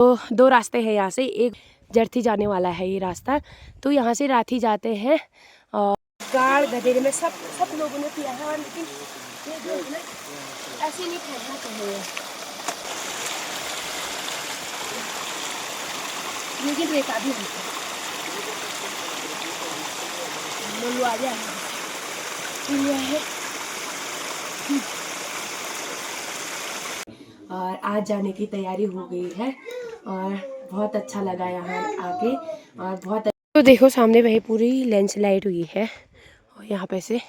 तो दो रास्ते हैं यहाँ से, एक जर्थी जाने वाला है ये रास्ता। तो यहाँ से राठी जाते हैं और गाड़ गधेरे में सब लोगों ने किया है, और लेकिन ये जो है ना ऐसे नहीं फेंकना चाहिए, लेकिन रेता भी है और आज जाने की तैयारी हो गई है और बहुत अच्छा लगा यहाँ आके। और बहुत तो देखो सामने वही पूरी लैंडस्लाइड हुई है और यहाँ पे से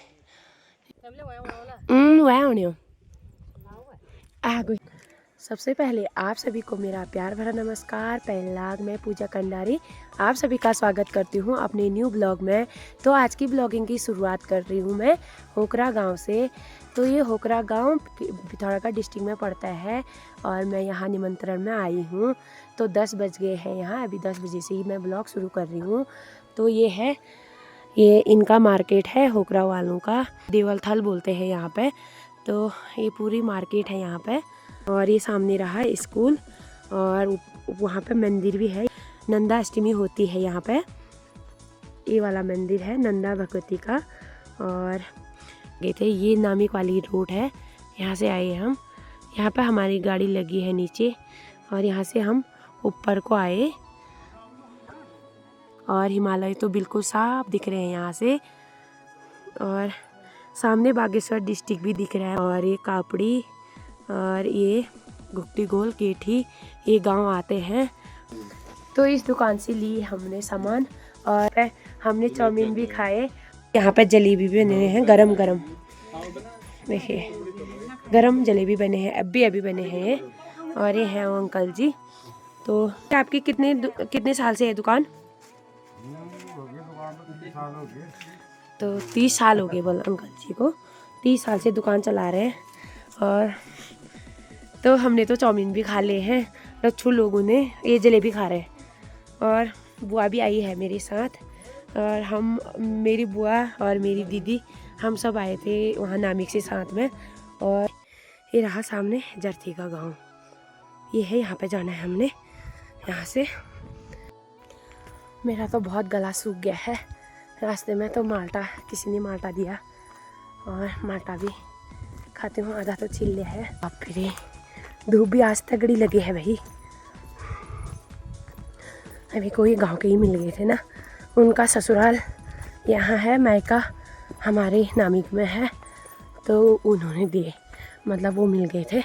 सबसे पहले आप सभी को मेरा प्यार भरा नमस्कार। पहलाग मैं पूजा कंडारी आप सभी का स्वागत करती हूँ अपने न्यू ब्लॉग में। तो आज की ब्लॉगिंग की शुरुआत कर रही हूँ मैं होकरा गांव से। तो ये होकरा गांव पिथौरागढ़ डिस्ट्रिक्ट में पड़ता है और मैं यहाँ निमंत्रण में आई हूँ। तो 10 बज गए हैं यहाँ, अभी 10 बजे से ही मैं ब्लॉग शुरू कर रही हूँ। तो ये इनका मार्केट है होकरा वालों का, देवल थल बोलते हैं यहाँ पे। तो ये पूरी मार्केट है यहाँ पे और ये सामने रहा स्कूल और वहाँ पे मंदिर भी है। नंदा अष्टमी होती है यहाँ पे, ये वाला मंदिर है नंदा भगवती का। और गए थे, ये नामिक वाली रोड है, यहाँ से आए हम। यहाँ पे हमारी गाड़ी लगी है नीचे और यहाँ से हम ऊपर को आए और हिमालय तो बिल्कुल साफ दिख रहे हैं यहाँ से। और सामने बागेश्वर डिस्ट्रिक्ट भी दिख रहा है और ये कापड़ी और ये गुप्ती गोल केठी ये गांव आते हैं। तो इस दुकान से लिए हमने सामान और हमने चाउमीन भी खाए। यहाँ पे जलेबी भी बने हैं गरम गरम, देखिए गरम जलेबी बने हैं, अभी बने हैं ये। और ये हैं वो अंकल जी। तो आपकी कितने साल से है दुकान? तो 30 साल हो गए बोल अंकल जी को, 30 साल से दुकान चला रहे हैं। और तो हमने तो चाउमीन भी खा ले हैं, रच्छू लोगों ने ये जलेबी खा रहे हैं। और बुआ भी आई है मेरे साथ और हम मेरी बुआ और मेरी दीदी हम सब आए थे वहाँ नामिक से साथ में। और ये रहा सामने जर्थी का गांव, ये है, यहाँ पे जाना है हमने। यहाँ से मेरा तो बहुत गला सूख गया है रास्ते में, तो माल्टा किसी ने माल्टा दिया और माल्टा भी खाती हूँ, आधा तो छिल लिया है। अब फिर धूप भी आज तगड़ी लगी है भाई। अभी कोई गांव के ही मिल गए थे ना, उनका ससुराल यहाँ है, मायका हमारे नामिक में है। तो उन्होंने दिए, मतलब वो मिल गए थे,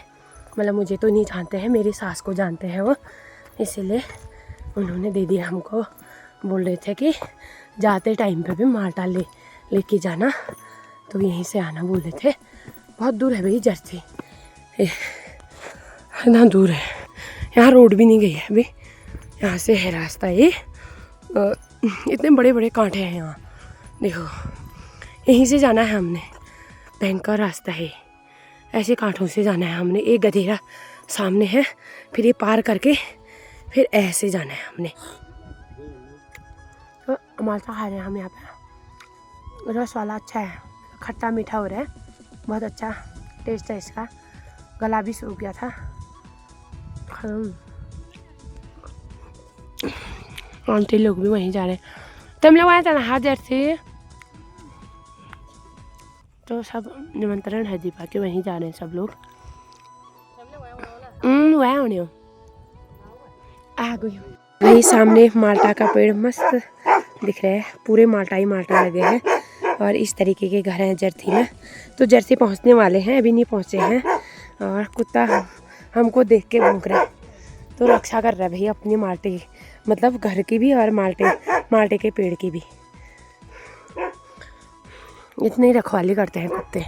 मतलब मुझे तो नहीं जानते हैं, मेरी सास को जानते हैं वो, इसीलिए उन्होंने दे दिया हमको। बोल रहे थे कि जाते टाइम पे भी माल्टा लेके जाना, तो यहीं से आना बोल रहे थे। बहुत दूर है भाई जर्थी, इतना दूर है, यहाँ रोड भी नहीं गई है अभी, यहाँ से है रास्ता। ये इतने बड़े बड़े कांटे हैं यहाँ, देखो यहीं से जाना है हमने, भयंकर रास्ता है, ऐसे कांटों से जाना है हमने। एक गधेरा सामने है, फिर ये पार करके फिर ऐसे जाना है हमने। तो माल्टा खा रहे हैं हम यहाँ पे, रस वाला अच्छा है, खट्टा मीठा हो रहा है, बहुत अच्छा टेस्ट है इसका। गला भी सूख गया था। आंटी लोग भी वहीं जा रहे हैं, तो हम लोग आए थे ना हाजिर से, तो सब निमंत्रण है दीपा के, वहीं जा रहे हैं सब लोग। वह होने आ गई। वही सामने माल्टा का पेड़ मस्त दिख रहा है, पूरे माल्टा ही माल्टा लगे हैं और इस तरीके के घर हैं जर्थी में। तो जर्थी पहुंचने वाले हैं, अभी नहीं पहुंचे हैं। और कुत्ता हमको देख के भौंक रहा है, तो रक्षा कर रहा है भाई अपने माल्टे, मतलब घर की भी और माल्टे के पेड़ की भी। इतनी रखवाली करते हैं कुत्ते।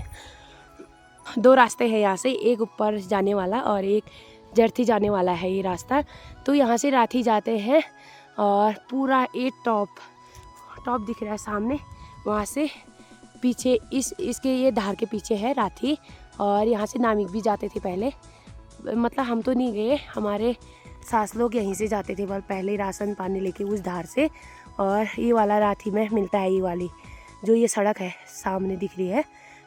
दो रास्ते हैं यहाँ से, एक ऊपर जाने वाला और एक जर्थी जाने वाला है ये रास्ता। तो यहाँ से राठी जाते हैं और पूरा एक टॉप दिख रहा है सामने, वहाँ से पीछे इसके ये धार के पीछे है राठी। और यहाँ से नामिक भी जाते थे पहले, मतलब हम तो नहीं गए, हमारे सास लोग यहीं से जाते थे पहले राशन पानी लेके उस धार से। और ये वाला राठी में मिलता है, ये वाली जो ये सड़क है सामने दिख रही है,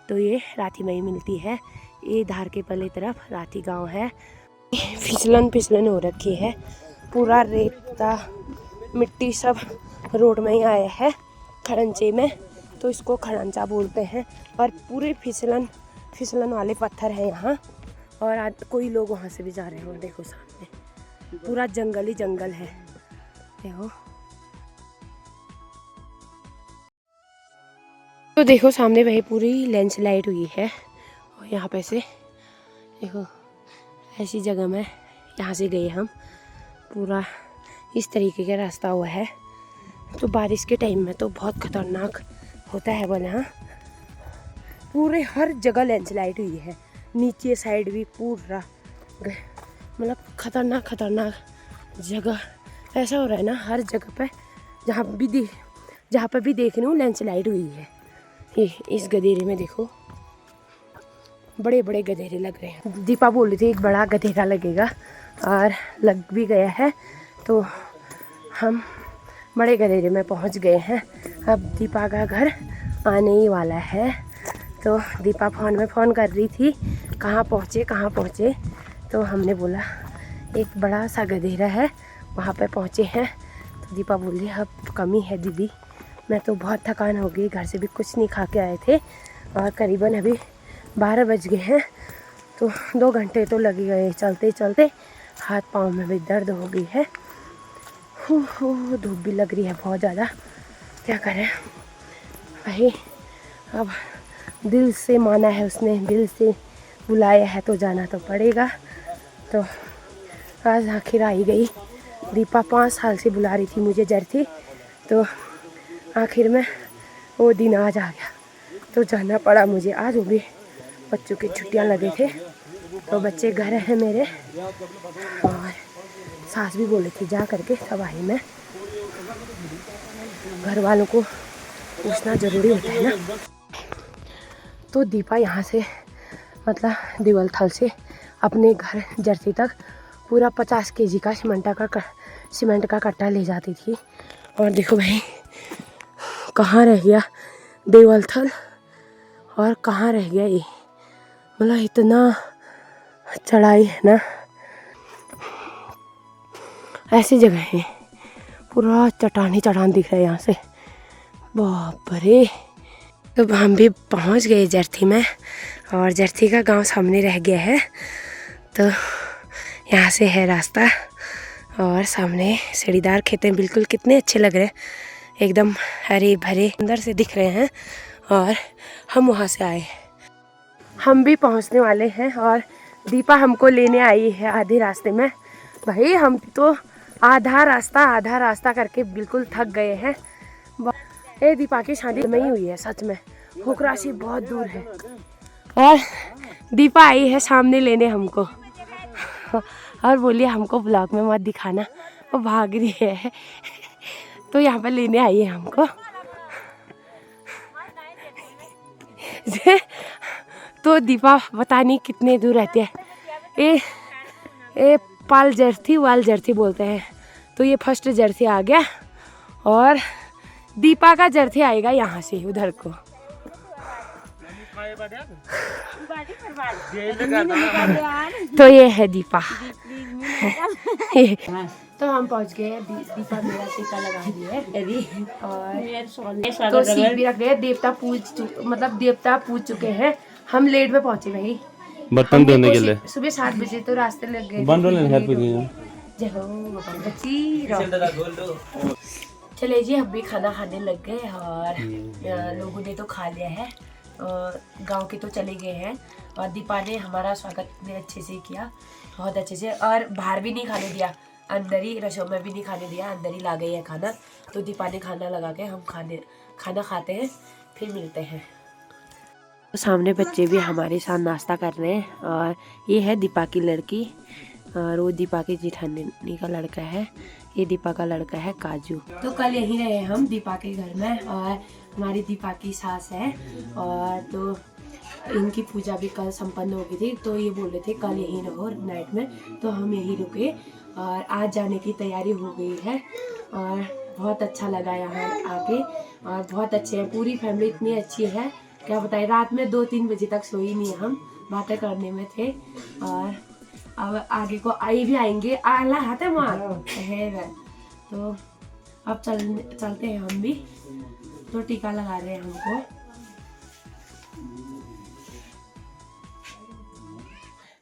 तो ये राठी में ही मिलती है। ये धार के पहले तरफ राठी गांव है। फिसलन हो रखी है पूरा रेता मिट्टी सब रोड में ही आया है खड़ंचे में, तो इसको खड़ंचा बोलते हैं। और पूरे फिसलन वाले पत्थर है यहाँ, और आज कोई लोग वहाँ से भी जा रहे हैं। और देखो सामने पूरा जंगल ही जंगल है, देखो। तो देखो सामने वही पूरी लैंडस्लाइड हुई है, और यहाँ पे से देखो ऐसी जगह में यहाँ से गए हम। पूरा इस तरीके का रास्ता हुआ है, तो बारिश के टाइम में तो बहुत खतरनाक होता है बोले। हाँ, पूरे हर जगह लैंडस्लाइड हुई है, नीचे साइड भी पूरा मतलब खतरनाक जगह ऐसा हो रहा है ना। हर जगह पे जहाँ पे भी देख रही हूँ लैंडस्लाइड हुई है। ये इस गधेरे में देखो बड़े बड़े गधेरे लग रहे हैं। दीपा बोल रही थी एक बड़ा गधेरा लगेगा, और लग भी गया है। तो हम बड़े गधेरे में पहुंच गए हैं। अब दीपा का घर आने ही वाला है। तो दीपा फ़ोन में फ़ोन कर रही थी कहाँ पहुँचे। तो हमने बोला एक बड़ा सा गधेरा है वहाँ पे पहुँचे हैं। तो दीपा बोली अब कमी है दीदी, मैं तो बहुत थकान हो गई, घर से भी कुछ नहीं खा के आए थे, और करीबन अभी 12 बज गए हैं। तो 2 घंटे तो लग गए चलते चलते, हाथ पाँव में भी दर्द हो गई है। धूप भी लग रही है बहुत ज़्यादा, क्या करें भाई। अब दिल से माना है उसने, दिल से बुलाया है तो जाना तो पड़ेगा। तो आज आखिर आई गई। दीपा 5 साल से बुला रही थी मुझे जर्सी, तो आखिर में वो दिन आज आ गया, तो जाना पड़ा मुझे। आज वो भी बच्चों की छुट्टियां लगे थे, तो बच्चे घर हैं मेरे, और सास भी बोली थी जा करके, तब आई मैं। घर वालों को पूछना ज़रूरी होता है ना। तो दीपा यहाँ से मतलब दिवलथल से अपने घर जर्सी तक पूरा 50 केजी का सीमेंट का कट्टा ले जाती थी। और देखो भाई कहाँ रह गया दिवलथल और कहाँ रह गया ये, मतलब इतना चढ़ाई है ना। ऐसी जगह है पूरा चट्टान दिख रहा है यहाँ से, बाप रे। तो हम भी पहुँच गए जर्सी में, और जर्सी का गांव सामने रह गया है। तो यहाँ से है रास्ता, और सामने सीढ़ीदार खेतें बिल्कुल कितने अच्छे लग रहे हैं, एकदम हरे भरे अंदर से दिख रहे हैं। और हम वहाँ से आए, हम भी पहुँचने वाले हैं, और दीपा हमको लेने आई है आधे रास्ते में। भाई हम तो आधा रास्ता करके बिल्कुल थक गए हैं। ये दीपा की शादी में ही हुई है सच में, हुक्रासी बहुत दूर है। और दीपा आई है सामने लेने हमको, और बोलिए हमको ब्लॉग में मत दिखाना, वो भाग रही है। तो यहाँ पर लेने आई है हमको। तो दीपा पता नहीं कितने दूर रहती है। ये वाल जर्सी बोलते हैं। तो ये फर्स्ट जर्सी आ गया, और दीपा का जर्सी आएगा यहाँ से उधर को। तो ये है दीपा। तो हम पहुँच गए हैं, दीपा मेरा टीका लगा रही है, और तो सीख भी रख रहे हैं। देवता पूज चुके हैं, हम लेट में पहुँचे भाई बर्तन धोने के लिए। सुबह 7 बजे तो रास्ते लग गए। चले जी, हम भी खाना खाने लग गए, और लोगों ने तो खा लिया है, गांव के तो चले गए हैं। और दीपा ने हमारा स्वागत ने अच्छे से किया, बहुत अच्छे से, और बाहर भी नहीं खाने दिया, अंदर ही रसोई में भी नहीं खाने दिया, अंदर ही ला गई है खाना। तो दीपा ने खाना लगा के हम खाना खाते हैं, फिर मिलते हैं। तो सामने बच्चे भी हमारे साथ नाश्ता कर रहे हैं, और ये है दीपा की लड़की, और वो दीपा की जेठानी का लड़का है, ये दीपा का लड़का है काजू। तो कल यहीं रहे हम दीपा के घर में, और हमारी दीपा की सास है, और तो इनकी पूजा भी कल संपन्न हो गई थी। तो ये बोल रहे थे कल यहीं रहो नाइट में, तो हम यहीं रुके, और आज जाने की तैयारी हो गई है। और बहुत अच्छा लगा यहाँ आके, और बहुत अच्छे हैं, पूरी फैमिली इतनी अच्छी है क्या बताए। रात में 2-3 बजे तक सोई नहीं, हम बातें करने में थे, और अब आगे को आई भी आएंगे, आला हाथ है वहाँ है वह। तो अब चलते हैं हम भी। तो टीका लगा रहे हैं हमको।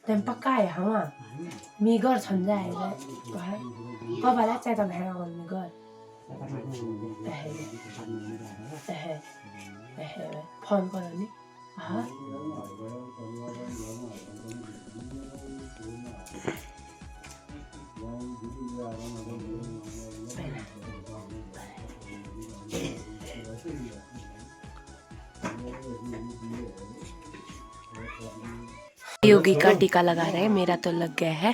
तेम पक्का है हाँ मीगर छंजा है कब वाला चाहे तब है और मीगर फोन करो नि हाँ योगी का टीका लगा रहे हैं, मेरा तो लग गया है।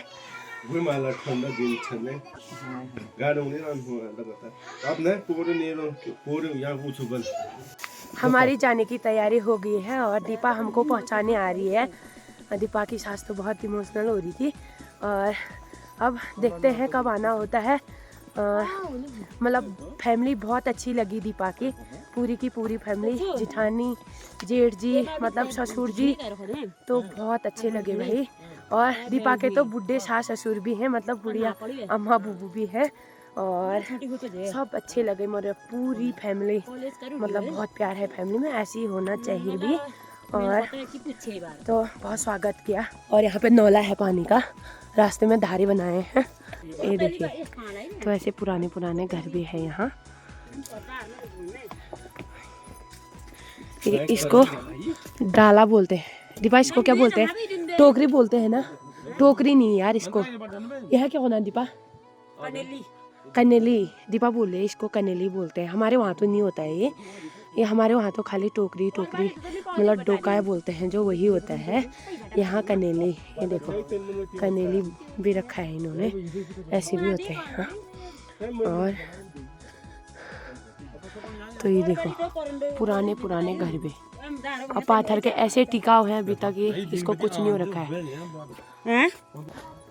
हमारी जाने की तैयारी हो गई है और दीपा हमको पहुंचाने आ रही है। दीपा की सास तो बहुत इमोशनल हो रही थी और अब देखते हैं कब आना होता है। मतलब फैमिली बहुत अच्छी लगी दीपा की पूरी फैमिली, जिठानी जेठ जी मतलब ससुर जी तो बहुत अच्छे लगे भाई। और दीपा के तो बुढ़े सास ससुर भी हैं, मतलब बुढ़िया अम्मा बूबू भी है और सब अच्छे लगे मेरे पूरी फैमिली। मतलब बहुत प्यार है फैमिली में, ऐसे ही होना चाहिए भी। और तो बहुत स्वागत किया और यहाँ पे नौला है पानी का, रास्ते में धारे बनाए हैं ये देखिए। तो ऐसे पुराने घर भी है यहाँ। इसको डाला बोलते हैं दीपा, इसको क्या बोलते हैं? टोकरी बोलते हैं ना? टोकरी नहीं यार इसको, यह क्या होना दीपा? कनेली दीपा बोल रहे इसको, कनेली बोलते हैं। हमारे वहाँ तो नहीं होता है ये हमारे वहाँ तो खाली टोकरी मतलब डोका बोलते हैं जो, वही होता है। यहाँ कनेली, ये देखो कनेली भी रखा है इन्होंने, ऐसे भी होते हैं हाँ। और तो ये देखो पुराने घर भी अब पाथर के ऐसे टिकाऊ हैं अभी तक, ये इसको कुछ नहीं हो रखा है।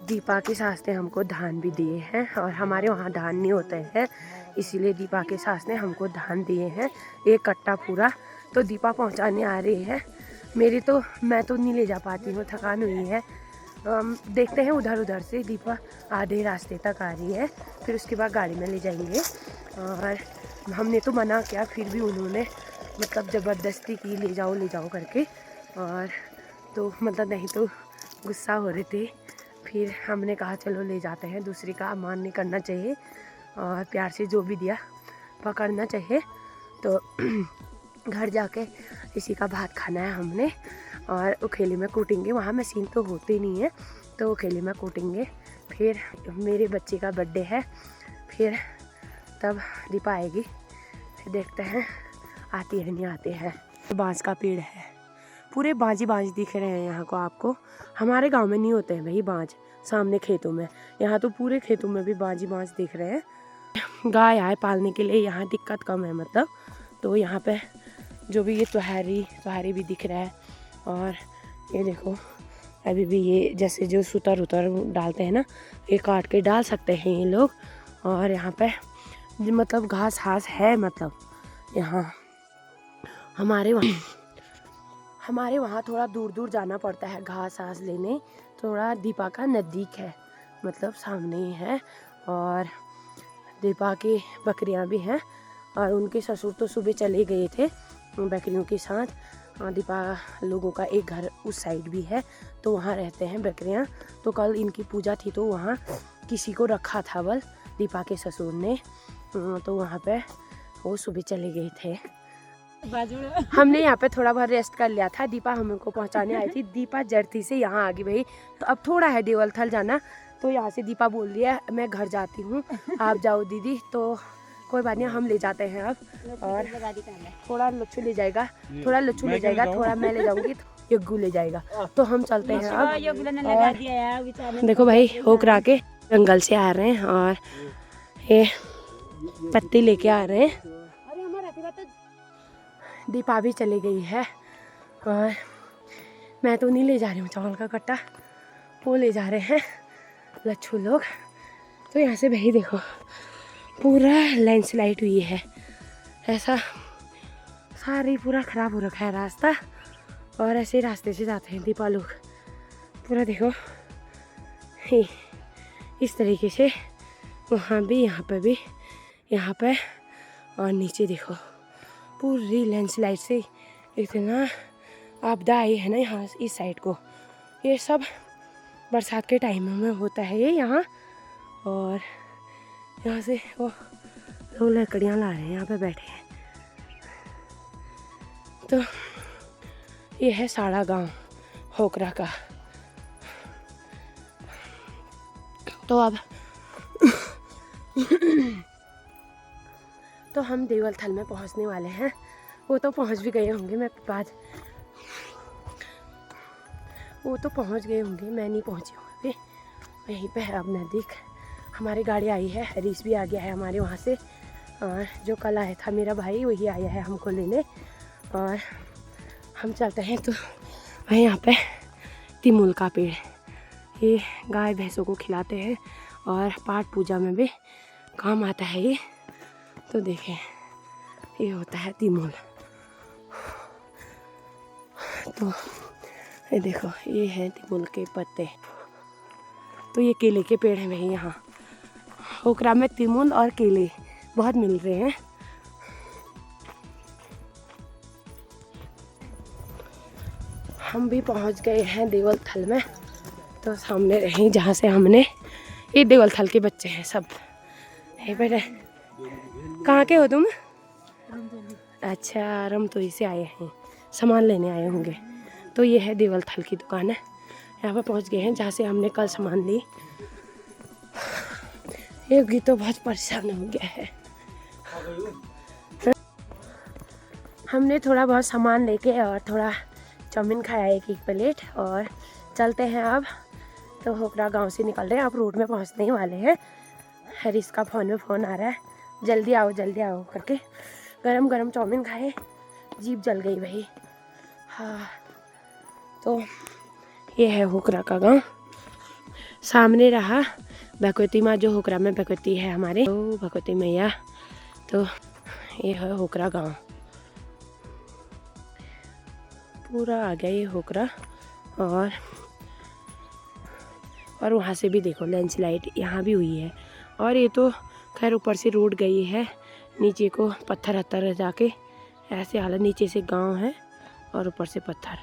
दीपा की सास ने हमको धान भी दिए हैं और हमारे वहाँ धान नहीं होते हैं, इसीलिए दीपा के सास ने हमको धान दिए हैं एक कट्टा पूरा। तो दीपा पहुँचाने आ रही है मेरी, तो मैं तो नहीं ले जा पाती हूँ, थकान हुई है। देखते हैं उधर से दीपा आधे रास्ते तक आ रही है, फिर उसके बाद गाड़ी में ले जाएंगे। और हमने तो मना किया फिर भी उन्होंने मतलब ज़बरदस्ती की ले जाओ करके, और तो मतलब नहीं तो गुस्सा हो रहे थे। फिर हमने कहा चलो ले जाते हैं, दूसरी का अमान नहीं करना चाहिए और प्यार से जो भी दिया पकड़ना चाहिए। तो घर जाके इसी का भात खाना है हमने और उखेली में कूटेंगे, वहाँ मशीन तो होती नहीं है तो उखेली में कूटेंगे। फिर मेरे बच्चे का बर्थडे है, फिर तब दीपा आएगी, फिर देखते हैं आती है नहीं आती है। बांस का पेड़ है, पूरे बांज दिख रहे हैं यहाँ को आपको। हमारे गांव में नहीं होते हैं भाई बांज, सामने खेतों में, यहाँ तो पूरे खेतों में भी बांज दिख रहे हैं। गाय आए पालने के लिए यहाँ दिक्कत कम है मतलब। तो यहाँ पे जो भी ये तुहारी भी दिख रहा है। और ये देखो अभी भी ये जैसे जो सुतर डालते हैं ना, ये काट के डाल सकते हैं ये लोग। और यहाँ पे मतलब घास है, मतलब यहाँ हमारे वहाँ थोड़ा दूर जाना पड़ता है घास लेने। थोड़ा दीपा का नज़दीक है, मतलब सामने ही है। और दीपा की बकरियाँ भी हैं और उनके ससुर तो सुबह चले गए थे बकरियों के साथ। दीपा लोगों का एक घर उस साइड भी है तो वहाँ रहते हैं बकरियाँ। तो कल इनकी पूजा थी तो वहाँ किसी को रखा था बल दीपा के ससुर ने, तो वहाँ पे वो सुबह चले गए थे। हमने यहाँ पे थोड़ा बहुत रेस्ट कर लिया था, दीपा हमको पहुँचाने आई थी। दीपा जर्ती से यहाँ आ गई भाई, तो अब थोड़ा है देवलथल जाना, तो यहाँ से दीपा बोल रही है मैं घर जाती हूँ आप जाओ दीदी। तो कोई बात नहीं, हम ले जाते हैं अब। और थोड़ा लच्छू ले जाएगा, थोड़ा मैं ले जाऊँगी, यज्ञू ले जाएगा, तो हम चलते हैं अब। देखो भाई होकरा के जंगल से आ रहे हैं और ये पत्ती लेके आ रहे हैं। दीपा भी चली गई है और मैं तो नहीं ले जा रही हूँ चावल का कट्टा, वो ले जा रहे हैं लच्छू लोग। तो यहाँ से भाई देखो पूरा लैंडस्लाइड हुई है, ऐसा सारी पूरा ख़राब हो रखा है रास्ता। और ऐसे रास्ते से जाते हैं दीपा लोग, पूरा देखो इस तरीके से वहाँ भी, यहाँ पे भी, यहाँ पे और नीचे देखो पूरी लैंडस्लाइड से इतना आपदा आई है ना यहाँ इस साइड को। ये सब बरसात के टाइम में होता है ये यहाँ। और यहाँ से वो लोग लकड़ियाँ ला रहे हैं, यहाँ पे बैठे हैं। तो ये है साड़ा गांव होकरा का। तो अब तो हम देवलथल में पहुंचने वाले हैं। वो तो पहुंच भी गए होंगे, मैं बाद वो तो पहुंच गए होंगे, मैं नहीं पहुंची हूँ अभी। यहीं पे है अब नज़दीक। हमारी गाड़ी आई है, हरीश भी आ गया है हमारे वहाँ से। और जो कल आया था मेरा भाई, वही आया है हमको लेने। और हम चलते हैं। तो वह यहाँ पे तिमुल का पेड़, ये गाय भैंसों को खिलाते हैं और पाठ पूजा में भी काम आता है ये। तो देखें, ये होता है तिमुल। तो ये देखो, ये है तिमुल के पत्ते। तो ये केले के पेड़ हैं भाई। यहाँ होकरा में तिमुल और केले बहुत मिल रहे हैं। हम भी पहुंच गए हैं देवलथल में। तो सामने रहे जहाँ से हमने, ये देवलथल के बच्चे हैं सब। हे बेटे, कहाँ के हो तुम? अच्छा, रमतोई से आए हैं, सामान लेने आए होंगे। तो ये है देवलथल की दुकान है। यहाँ पर पहुँच गए हैं जहाँ से हमने कल सामान ली। ये तो बहुत परेशान हो गया है। हमने थोड़ा बहुत सामान लेके और थोड़ा चाउमीन खाया, एक प्लेट, और चलते हैं अब। तो होकरा गांव से निकल रहे हैं, अब रोड में पहुंचने ही वाले हैं। हरीश का फ़ोन में फ़ोन आ रहा है, जल्दी आओ करके। गरम गरम चाउमीन खाए, जीभ जल गई भाई। हाँ, तो ये है होकरा का गांव। सामने रहा भगवती माँ, जो होकरा में भगवती है हमारे, तो भगवती मैया। तो ये है होकरा गांव, पूरा आ गया ये होकरा। और वहाँ से भी देखो लैंडस्लाइड यहाँ भी हुई है। और ये तो खैर ऊपर से रोड गई है, नीचे को पत्थर हत्थर जाके ऐसे हालत। नीचे से गांव है और ऊपर से पत्थर।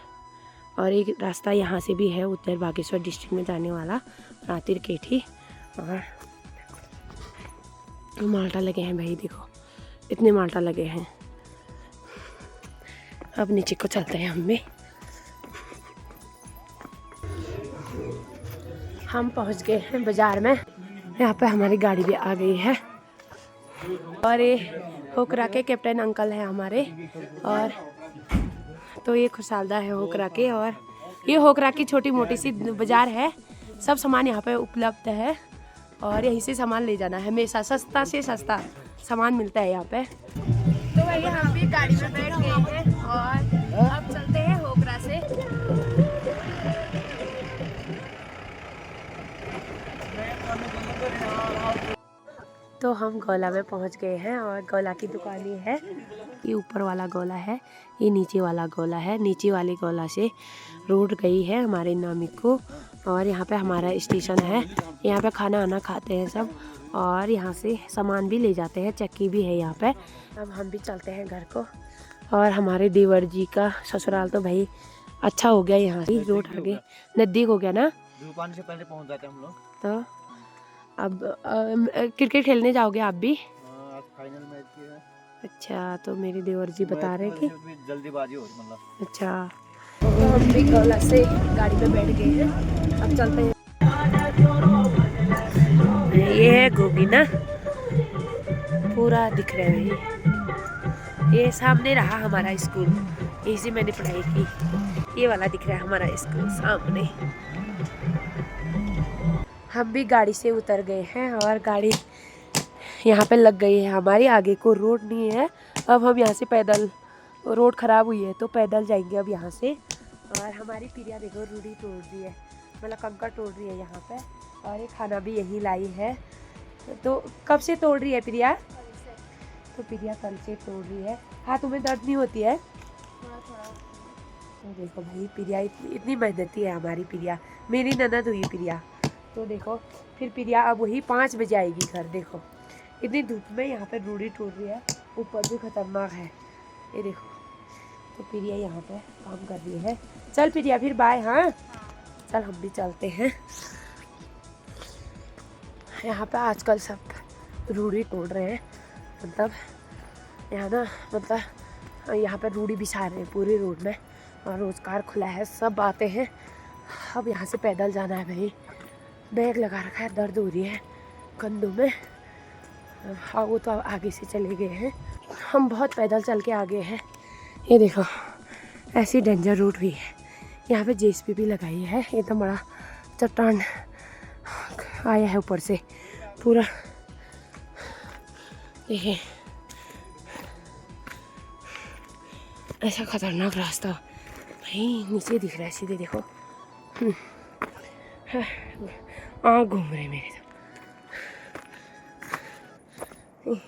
और एक रास्ता यहाँ से भी है उत्तर बागेश्वर डिस्ट्रिक्ट में जाने वाला, रातिर केठी। और माल्टा लगे हैं भाई, देखो इतने माल्टा लगे हैं। अब नीचे को चलते हैं हम भी। हम पहुंच गए हैं बाज़ार में। यहाँ पे हमारी गाड़ी भी आ गई है। और ये होकरा के कैप्टन अंकल हैं हमारे। और तो ये खुशालदा है होकरा के। और ये होकरा की छोटी मोटी सी बाज़ार है, सब सामान यहाँ पे उपलब्ध है। और यहीं से सामान ले जाना है, हमेशा सस्ता से सस्ता सामान मिलता है यहाँ पे। तो भैया हम भी गाड़ी में बैठ गए हैं और अब चलते हैं होकरा से। तो हम गोला में पहुंच गए हैं और गोला की दुकान ये है। ये ऊपर वाला गोला है, ये नीचे वाला गोला है। नीचे वाले गोला से रोड गई है हमारे नामिक को। और यहाँ पे हमारा स्टेशन है, यहाँ पे खाना वाना खाते हैं सब। और यहाँ से सामान भी ले जाते हैं, चक्की भी है यहाँ पे। अब हम भी चलते हैं घर को। और हमारे देवर जी का ससुराल तो भाई अच्छा हो गया, यहाँ से रोड आगे नज़दीक हो गया ना, दुकान से पहले पहुँच जाते हैं हम लोग। तो अब क्रिकेट खेलने जाओगे आप भी? आज फाइनल मैच की है। अच्छा, तो मेरे देवर जी बता रहे कि जल्दीबाजी हो रही, मतलब। अच्छा, तो हम भी गोला से गाड़ी में बैठ गए हैं, अब चलते हैं। ये है गोगी ना, पूरा दिख रहा है भाई। ये सामने रहा हमारा स्कूल, यहीं से मैंने पढ़ाई की। ये वाला दिख रहा है हमारा स्कूल सामने। हम भी गाड़ी से उतर गए हैं और गाड़ी यहाँ पे लग गई है हमारी। आगे को रोड नहीं है, अब हम यहाँ से पैदल, रोड ख़राब हुई है तो पैदल जाएंगे अब यहाँ से। और हमारी प्रिया देखो रूढ़ी तोड़ रही है, मतलब कंकड़ तोड़ रही है यहाँ पे। और ये खाना भी यही लाई है। तो कब से तोड़ रही है प्रिया? तो प्रिया कल से तोड़ रही है। हाँ, तुम्हें दर्द नहीं होती है? तो देखो भाई, प्रिया इतनी मेहनती है हमारी प्रिया, मेरी ननद हुई प्रिया। तो देखो फिर प्रिया अब वही 5 बजे आएगी घर। देखो इतनी धूप में यहाँ पे रूढ़ी टूट रही है, ऊपर भी खतरनाक है ये देखो। तो प्रिया यहाँ पे काम कर रही है। चल प्रिया फिर बाय। हाँ चल हम भी चलते हैं। यहाँ पे आजकल सब रूढ़ी तोड़ रहे हैं, मतलब यहाँ ना मतलब यहाँ पे रूढ़ी बिछा रहे हैं पूरी रोड में, और रोजगार खुला है, सब आते हैं। अब यहाँ से पैदल जाना है भाई, बैग लगा रखा है, दर्द हो रही है कंधों में। हाँ वो तो आगे से चले गए हैं, हम बहुत पैदल चल के आगे हैं। ये देखो ऐसी डेंजर रूट भी है। यहाँ पे जेसीबी भी लगाई है, एकदम बड़ा चट्टान आया है ऊपर से पूरा। देखिए ऐसा खतरनाक रास्ता भाई, नीचे दिख रहा है सीधे देखो। आँख घूम रहे मेरे तो।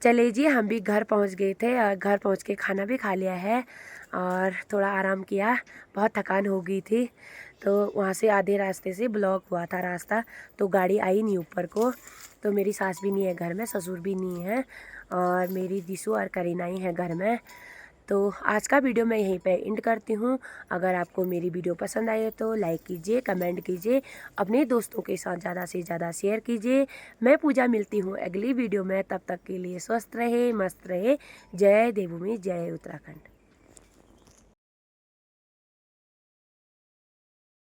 चले जी हम भी घर पहुंच गए थे, और घर पहुंच के खाना भी खा लिया है और थोड़ा आराम किया, बहुत थकान हो गई थी। तो वहाँ से आधे रास्ते से ब्लॉक हुआ था रास्ता, तो गाड़ी आई नहीं ऊपर को। तो मेरी सास भी नहीं है घर में, ससुर भी नहीं है, और मेरी दिशु और करीना ही है घर में। तो आज का वीडियो मैं यहीं पे एंड करती हूँ। अगर आपको मेरी वीडियो पसंद आए तो लाइक कीजिए, कमेंट कीजिए, अपने दोस्तों के साथ ज़्यादा से ज़्यादा शेयर कीजिए। मैं पूजा मिलती हूँ अगली वीडियो में, तब तक के लिए स्वस्थ रहे, मस्त रहे। जय देवभूमि, जय उत्तराखंड।